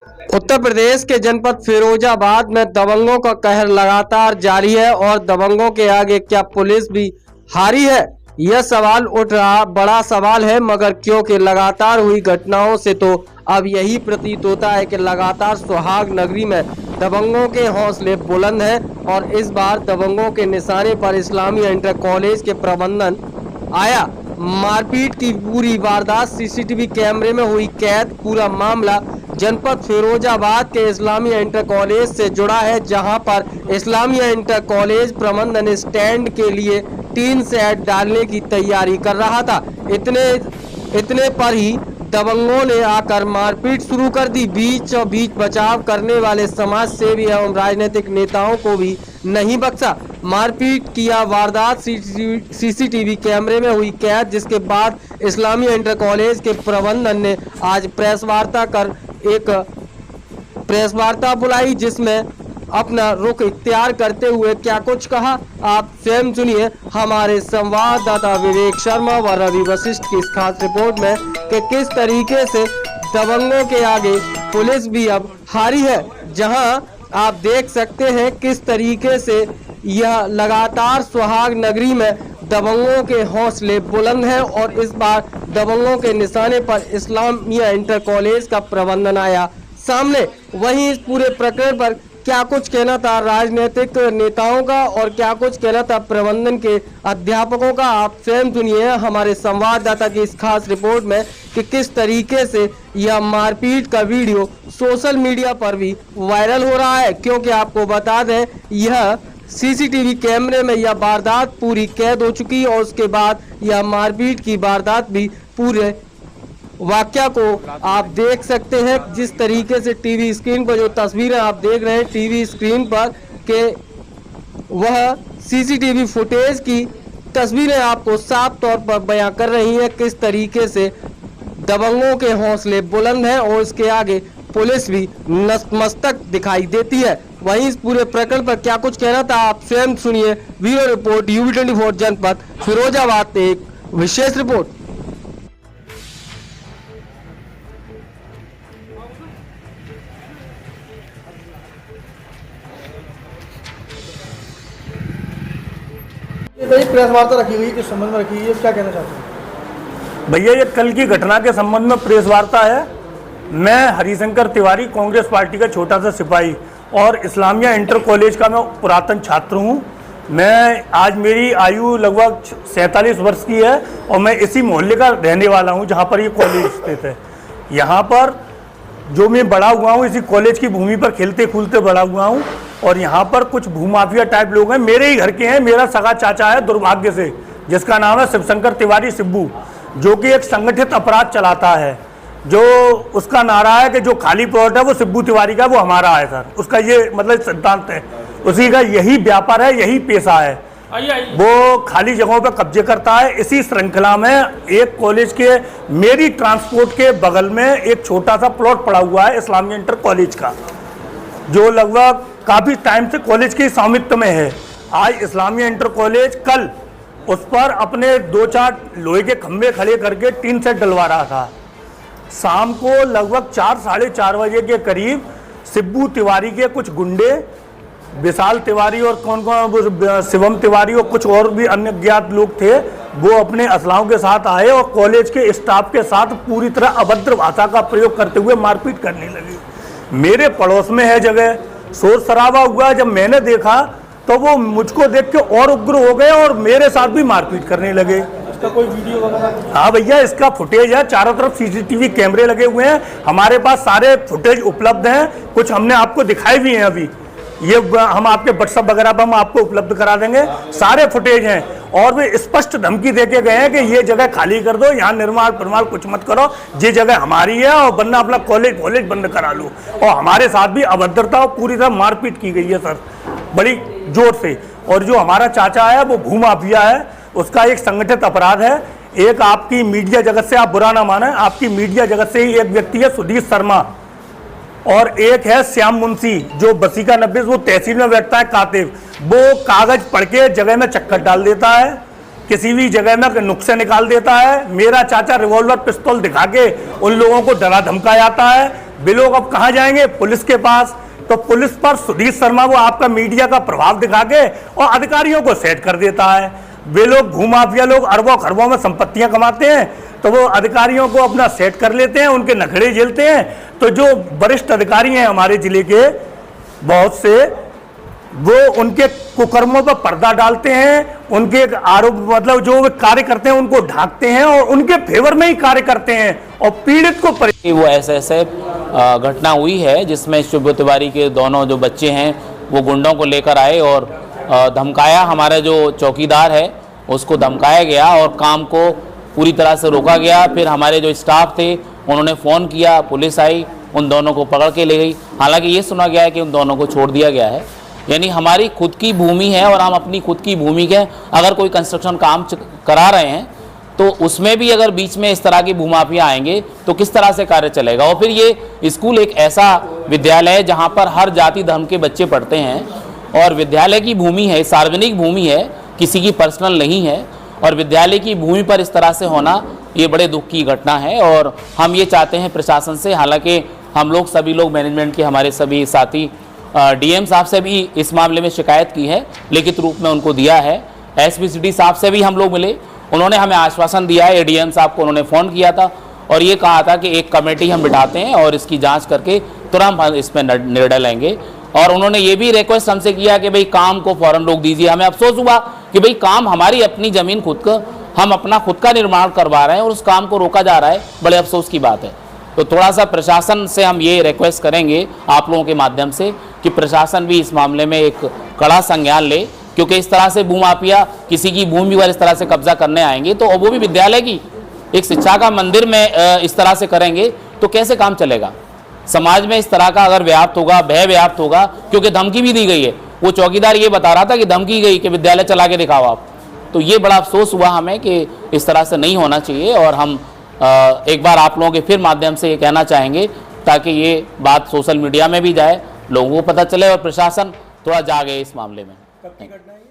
उत्तर प्रदेश के जनपद फिरोजाबाद में दबंगों का कहर लगातार जारी है और दबंगों के आगे क्या पुलिस भी हारी है, यह सवाल उठ रहा बड़ा सवाल है। मगर क्योंकि लगातार हुई घटनाओं से तो अब यही प्रतीत होता है कि लगातार सुहाग नगरी में दबंगों के हौसले बुलंद हैं और इस बार दबंगों के निशाने पर इस्लामिया इंटर कॉलेज के प्रबंधन आया। मारपीट की पूरी वारदात सीसीटीवी कैमरे में हुई कैद। पूरा मामला जनपद फिरोजाबाद के इस्लामिया इंटर कॉलेज से जुड़ा है, जहां पर इस्लामिया इंटर कॉलेज प्रबंधन स्टैंड के लिए टीन शेड डालने की तैयारी कर रहा था। इतने पर ही दबंगों ने आकर मारपीट शुरू कर दी। बीच बचाव करने वाले समाज सेवी एवं राजनीतिक नेताओं को भी नहीं बख्शा। मारपीट किया वारदात सीसीटीवी कैमरे में हुई कैद, जिसके बाद इस्लामिया इंटर कॉलेज के प्रबंधन ने आज प्रेस वार्ता बुलाई, जिसमें अपना रुख इख्तियार करते हुए क्या कुछ कहा आप स्वयं सुनिए हमारे संवाददाता विवेक शर्मा व रवि वशिष्ठ की इस खास रिपोर्ट में कि किस तरीके से दबंगों के आगे पुलिस भी अब हारी है। जहां आप देख सकते हैं किस तरीके से यह लगातार सुहाग नगरी में दबंगों के हौसले बुलंद हैं और इस बार दबंगों के निशाने पर इस्लामिया इंटर कॉलेज का प्रबंधन आया सामने। वहीं इस पूरे प्रकरण पर क्या कुछ कहना था राजनीतिक नेताओं का और क्या कुछ कहना था प्रबंधन के अध्यापकों का, आप स्वयं सुनिए हमारे संवाददाता की इस खास रिपोर्ट में कि किस तरीके से यह मारपीट का वीडियो सोशल मीडिया पर भी वायरल हो रहा है। क्योंकि आपको बता दें यह सीसीटीवी कैमरे में यह वारदात पूरी कैद हो चुकी है और उसके बाद यह मारपीट की वारदात भी पूरे वाक्या को आप देख सकते हैं। जिस तरीके से टीवी स्क्रीन पर जो तस्वीरें आप देख रहे हैं टीवी स्क्रीन पर के वह सीसीटीवी फुटेज की तस्वीरें आपको साफ तौर पर बयां कर रही हैं किस तरीके से दबंगों के हौसले बुलंद हैं और इसके आगे पुलिस भी नतमस्तक दिखाई देती है। वहीं इस पूरे प्रकरण पर क्या कुछ कहना था आप स्वयं सुनिए। ब्यूरो रिपोर्ट UB24 जनपद फिरोजाबाद से एक विशेष रिपोर्ट। प्रेस वार्ता रखी हुई किस संबंध में रखी हुई है, क्या कहना चाहते हैं? भैया ये कल की घटना के संबंध में प्रेस वार्ता है। मैं हरिशंकर तिवारी कांग्रेस पार्टी का छोटा सा सिपाही और इस्लामिया इंटर कॉलेज का मैं पुरातन छात्र हूं। मैं आज मेरी आयु लगभग 47 वर्ष की है और मैं इसी मोहल्ले का रहने वाला हूं जहां पर ये कॉलेज स्थित है। यहाँ पर जो मैं बड़ा हुआ हूँ इसी कॉलेज की भूमि पर खेलते कूदते बड़ा हुआ हूँ और यहाँ पर कुछ भूमाफिया टाइप लोग हैं, मेरे ही घर के हैं। मेरा सगा चाचा है दुर्भाग्य से, जिसका नाम है शिवशंकर तिवारी सिब्बू, जो कि एक संगठित अपराध चलाता है। जो उसका नारा है कि जो खाली प्लॉट है वो सिब्बू तिवारी का, वो हमारा है सर। उसका ये मतलब सिद्धांत है, उसी का यही व्यापार है, यही पेशा है। वो खाली जगहों पर कब्जे करता है। इसी श्रृंखला में एक कॉलेज के मेरी ट्रांसपोर्ट के बगल में एक छोटा सा प्लॉट पड़ा हुआ है इस्लामिया इंटर कॉलेज का, जो लगभग काफ़ी टाइम से कॉलेज के स्वामित्व में है। आज इस्लामिया इंटर कॉलेज कल उस पर अपने 2-4 लोहे के खंभे खड़े करके टीन सेट डलवा रहा था। शाम को लगभग 4-साढ़े 4 बजे के करीब सिब्बू तिवारी के कुछ गुंडे, विशाल तिवारी और कौन शिवम तिवारी और कुछ और भी अन्य ज्ञात लोग थे, वो अपने असलाहों के साथ आए और कॉलेज के स्टाफ के साथ पूरी तरह अभद्र भाषा का प्रयोग करते हुए मारपीट करने लगे। मेरे पड़ोस में है जगह, शोर शराबा हुआ। जब मैंने देखा तो वो मुझको देख के और उग्र हो गए और मेरे साथ भी मारपीट करने लगे। इसका कोई वीडियो वगैरह? हाँ भैया, इसका फुटेज है, चारों तरफ सीसीटीवी कैमरे लगे हुए हैं। हमारे पास सारे फुटेज उपलब्ध हैं, कुछ हमने आपको दिखाए भी हैं। अभी ये हम आपके व्हाट्सएप वगैरह पर हम आपको उपलब्ध करा देंगे, सारे फुटेज हैं। और वे स्पष्ट धमकी देके गए हैं कि ये जगह खाली कर दो, यहाँ निर्माण प्रमाण कुछ मत करो, ये जगह हमारी है और वरना अपना कॉलेज बंद करा लो। और हमारे साथ भी अभद्रता और पूरी तरह मारपीट की गई है सर, बड़ी जोर से। और जो हमारा चाचा है वो भूमाफिया है, उसका एक संगठित अपराध है। एक आपकी मीडिया जगत से आप बुरा ना माने, आपकी मीडिया जगत से ही एक व्यक्ति है सुधीर शर्मा और एक है श्याम मुंशी, जो बसीका 90 वो तहसील में बैठता है कातिब। वो कागज पढ़ के जगह में चक्कर डाल देता है, किसी भी जगह में नुक्से निकाल देता है। मेरा चाचा रिवॉल्वर पिस्तौल दिखा के उन लोगों को डरा धमका जाता है। वे लोग अब कहाँ जाएंगे? पुलिस के पास। तो पुलिस पर सुधीर शर्मा वो आपका मीडिया का प्रभाव दिखा के और अधिकारियों को सेट कर देता है। वे लोग भूमाफिया लोग अरबों खरबों में संपत्तियां कमाते हैं, तो वो अधिकारियों को अपना सेट कर लेते हैं, उनके नखरे झेलते हैं। तो जो वरिष्ठ अधिकारी हैं हमारे जिले के बहुत से, वो उनके कुकर्मों पर पर्दा डालते हैं, उनके आरोप मतलब जो वे कार्य करते हैं उनको ढांकते हैं और उनके फेवर में ही कार्य करते हैं और पीड़ित को वो ऐसे घटना हुई है जिसमें शुभ तिवारी के दोनों जो बच्चे हैं वो गुंडों को लेकर आए और धमकाया। हमारा जो चौकीदार है उसको धमकाया गया और काम को पूरी तरह से रोका गया। फिर हमारे जो स्टाफ थे उन्होंने फ़ोन किया, पुलिस आई, उन दोनों को पकड़ के ले गई। हालांकि ये सुना गया है कि उन दोनों को छोड़ दिया गया है। यानी हमारी खुद की भूमि है और हम अपनी खुद की भूमि के अगर कोई कंस्ट्रक्शन काम करा रहे हैं तो उसमें भी अगर बीच में इस तरह की भूमाफिया आएंगे तो किस तरह से कार्य चलेगा। और फिर ये स्कूल एक ऐसा विद्यालय है जहाँ पर हर जाति धर्म के बच्चे पढ़ते हैं और विद्यालय की भूमि है, सार्वजनिक भूमि है, किसी की पर्सनल नहीं है। और विद्यालय की भूमि पर इस तरह से होना ये बड़े दुख की घटना है और हम ये चाहते हैं प्रशासन से, हालांकि हम लोग सभी लोग मैनेजमेंट के हमारे सभी साथी डीएम साहब से भी इस मामले में शिकायत की है, लिखित रूप में उनको दिया है। एसपी सिटी साहब से भी हम लोग मिले, उन्होंने हमें आश्वासन दिया है। एडीएम साहब को उन्होंने फ़ोन किया था और ये कहा था कि एक कमेटी हम बिठाते हैं और इसकी जांच करके तुरंत इस पर निर्णय लेंगे। और उन्होंने ये भी रिक्वेस्ट हमसे किया कि भाई काम को फ़ौरन रोक दीजिए। हमें अफसोस हुआ कि भाई काम हमारी अपनी ज़मीन खुद का, हम अपना खुद का निर्माण करवा रहे हैं और उस काम को रोका जा रहा है, बड़े अफसोस की बात है। तो थोड़ा सा प्रशासन से हम ये रिक्वेस्ट करेंगे आप लोगों के माध्यम से कि प्रशासन भी इस मामले में एक कड़ा संज्ञान ले, क्योंकि इस तरह से भूमाफिया किसी की भूमि पर इस तरह से कब्जा करने आएंगे तो वो भी विद्यालय की एक शिक्षा का मंदिर में इस तरह से करेंगे तो कैसे काम चलेगा। समाज में इस तरह का अगर व्याप्त होगा, भय व्याप्त होगा, क्योंकि धमकी भी दी गई है। वो चौकीदार ये बता रहा था कि धमकी गई कि विद्यालय चला के दिखाओ आप। तो ये बड़ा अफसोस हुआ हमें कि इस तरह से नहीं होना चाहिए। और हम एक बार आप लोगों के फिर माध्यम से ये कहना चाहेंगे ताकि ये बात सोशल मीडिया में भी जाए, लोगों को पता चले और प्रशासन थोड़ा जागे इस मामले में। कब की घटना है?